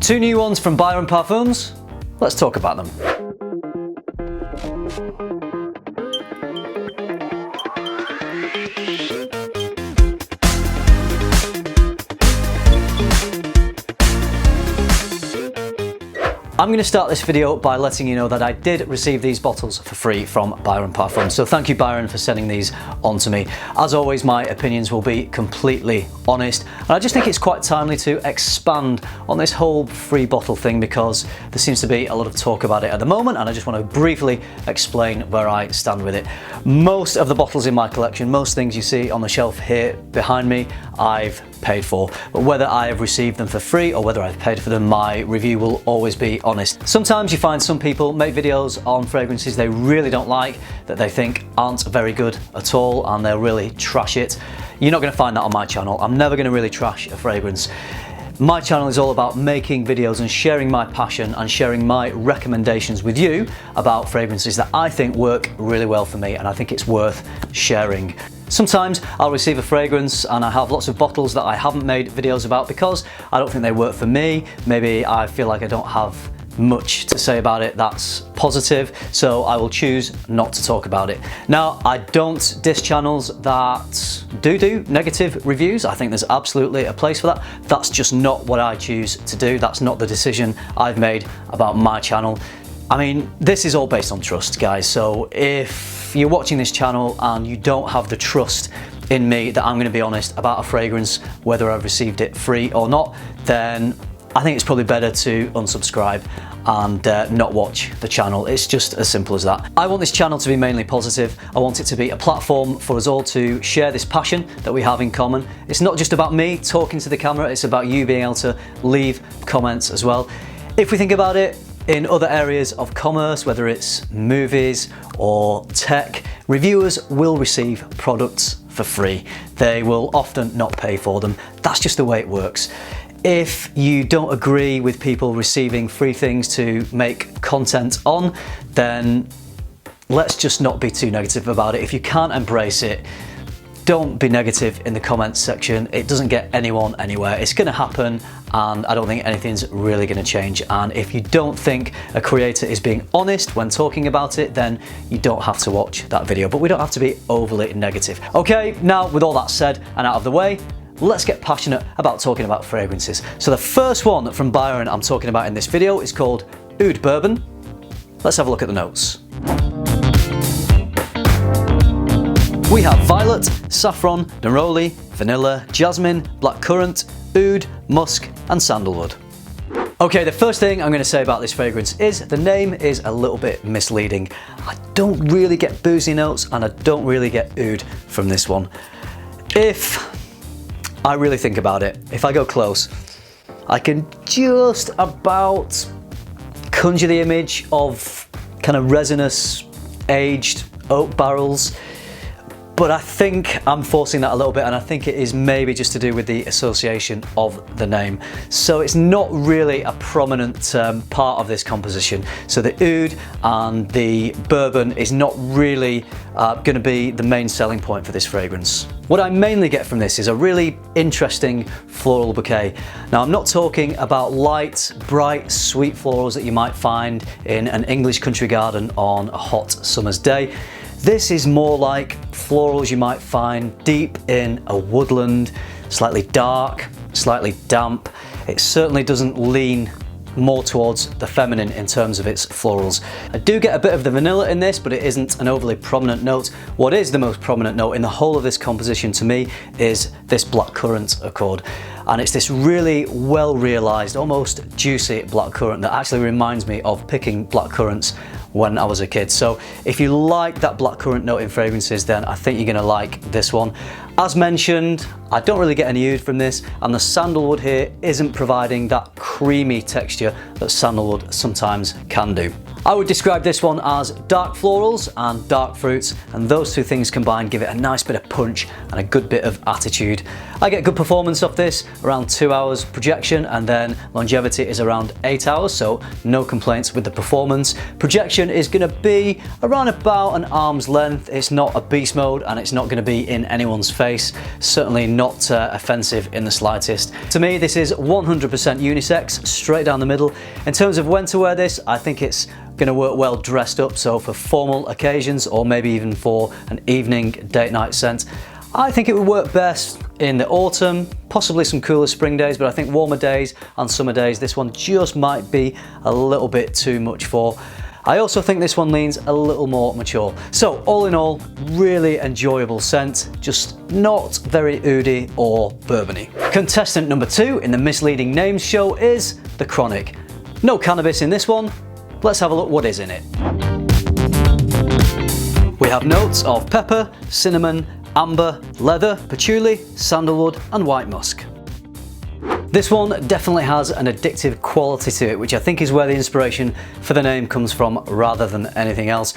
Two new ones from Byron Parfums. Let's talk about them. I'm going to start this video by letting you know that I did receive these bottles for free from Byron Parfums. So thank you, Byron, for sending these on to me. As always, my opinions will be completely honest. And I just think it's quite timely to expand on this whole free bottle thing because there seems to be a lot of talk about it at the moment, and I just want to briefly explain where I stand with it. Most of the bottles in my collection, most things you see on the shelf here behind me, I've paid for. But whether I have received them for free or whether I've paid for them, my review will always be honest. Sometimes you find some people make videos on fragrances they really don't like, that they think aren't very good at all, and they'll really trash it. You're not going to find that on my channel. I'm never going to really trash a fragrance. My channel is all about making videos and sharing my passion and sharing my recommendations with you about fragrances that I think work really well for me, and I think it's worth sharing. Sometimes I'll receive a fragrance and I have lots of bottles that I haven't made videos about because I don't think they work for me. Maybe I feel like I don't have much to say about it that's positive, so I will choose not to talk about it. Now, I don't diss channels that do negative reviews. I think there's absolutely a place for that. That's just not what I choose to do. That's not the decision I've made about my channel. I mean, this is all based on trust, guys, so if you're watching this channel and you don't have the trust in me that I'm going to be honest about a fragrance, whether I've received it free or not, then I think it's probably better to unsubscribe and not watch the channel. It's just as simple as that. I want this channel to be mainly positive. I want it to be a platform for us all to share this passion that we have in common. It's not just about me talking to the camera, it's about you being able to leave comments as well. If we think about it, in other areas of commerce, whether it's movies or tech, reviewers will receive products for free. They will often not pay for them. That's just the way it works. If you don't agree with people receiving free things to make content on, then let's just not be too negative about it. If you can't embrace it, don't be negative in the comments section. It doesn't get anyone anywhere. It's going to happen, and I don't think anything's really going to change. And if you don't think a creator is being honest when talking about it, then you don't have to watch that video. But we don't have to be overly negative. Okay, now with all that said and out of the way, let's get passionate about talking about fragrances. So the first one from Byron I'm talking about in this video is called Oud Bourbon. Let's have a look at the notes. We have violet, saffron, neroli, vanilla, jasmine, blackcurrant, oud, musk, and sandalwood. Okay, the first thing I'm going to say about this fragrance is the name is a little bit misleading. I don't really get boozy notes and I don't really get oud from this one. If I really think about it, if I go close, I can just about conjure the image of kind of resinous, aged oak barrels. But I think I'm forcing that a little bit, and I think it is maybe just to do with the association of the name. So it's not really a prominent part of this composition. So the oud and the bourbon is not really going to be the main selling point for this fragrance. What I mainly get from this is a really interesting floral bouquet. Now, I'm not talking about light, bright, sweet florals that you might find in an English country garden on a hot summer's day. This is more like florals you might find deep in a woodland, slightly dark, slightly damp. It certainly doesn't lean more towards the feminine in terms of its florals. I do get a bit of the vanilla in this, but it isn't an overly prominent note. What is the most prominent note in the whole of this composition to me is this blackcurrant accord. And it's this really well realized, almost juicy blackcurrant that actually reminds me of picking blackcurrants when I was a kid. So if you like that blackcurrant note in fragrances, then I think you're gonna like this one. As mentioned, I don't really get any oud from this, and the sandalwood here isn't providing that creamy texture that sandalwood sometimes can do. I would describe this one as dark florals and dark fruits, and those two things combined give it a nice bit of punch and a good bit of attitude. I get good performance off this, around 2 hours projection, and then longevity is around 8 hours, so no complaints with the performance. Projection is going to be around about an arm's length. It's not a beast mode and it's not going to be in anyone's face, certainly not offensive in the slightest. To me, this is 100% unisex, straight down the middle. In terms of when to wear this, I think it's going to work well dressed up, so for formal occasions or maybe even for an evening date night scent. I think it would work best in the autumn, possibly some cooler spring days, but I think warmer days and summer days, this one just might be a little bit too much for. I also think this one leans a little more mature. So all in all, really enjoyable scent, just not very oudi or bourbony. Contestant number 2 in the misleading names show is the Chronic. No cannabis in this one. Let's have a look what is in it. We have notes of pepper, cinnamon, amber, leather, patchouli, sandalwood and white musk. This one definitely has an addictive quality to it, which I think is where the inspiration for the name comes from rather than anything else.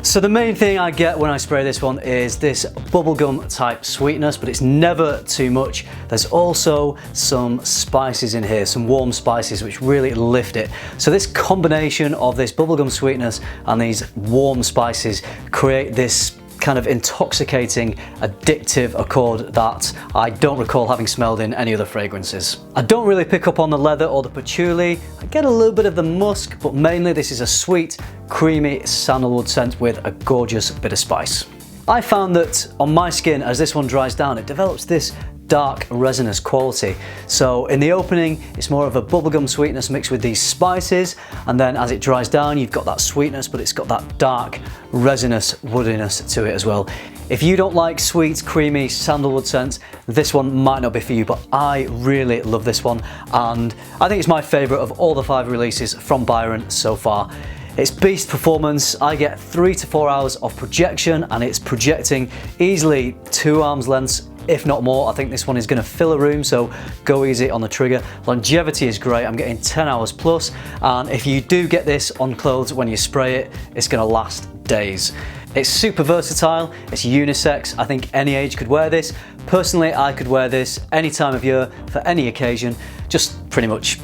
So the main thing I get when I spray this one is this bubblegum type sweetness, but it's never too much. There's also some spices in here, some warm spices which really lift it. So this combination of this bubblegum sweetness and these warm spices create this kind of intoxicating, addictive accord that I don't recall having smelled in any other fragrances. I don't really pick up on the leather or the patchouli. I get a little bit of the musk, but mainly this is a sweet, creamy sandalwood scent with a gorgeous bit of spice. I found that on my skin, as this one dries down, it develops this dark resinous quality. So in the opening, it's more of a bubblegum sweetness mixed with these spices, and then as it dries down, you've got that sweetness, but it's got that dark resinous woodiness to it as well. If you don't like sweet, creamy sandalwood scents, this one might not be for you, but I really love this one, and I think it's my favorite of all the 5 releases from Byron so far. It's beast performance. I get 3 to 4 hours of projection, and it's projecting easily 2 arms lengths, if not more. I think this one is going to fill a room, so go easy on the trigger. Longevity is great. I'm getting 10 hours plus, and if you do get this on clothes when you spray it, it's going to last days. It's super versatile, it's unisex. I think any age could wear this. Personally, I could wear this any time of year for any occasion, just pretty much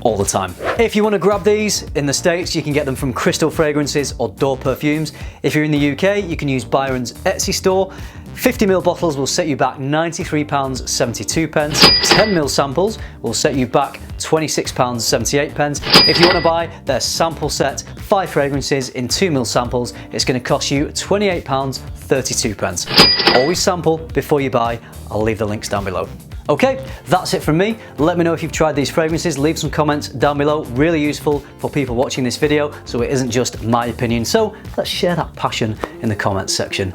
all the time. If you want to grab these in the States, you can get them from Crystal Fragrances or Door Perfumes. If you're in the UK, you can use Byron's Etsy store. 50ml bottles will set you back £93.72. 10ml samples will set you back £26.78. If you want to buy their sample set, 5 fragrances in 2ml samples, it's going to cost you £28.32. Always sample before you buy. I'll leave the links down below. Okay, that's it from me. Let me know if you've tried these fragrances. Leave some comments down below. Really useful for people watching this video, so it isn't just my opinion. So let's share that passion in the comments section.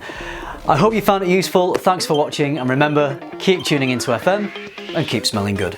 I hope you found it useful. Thanks for watching, and remember, keep tuning into FM and keep smelling good.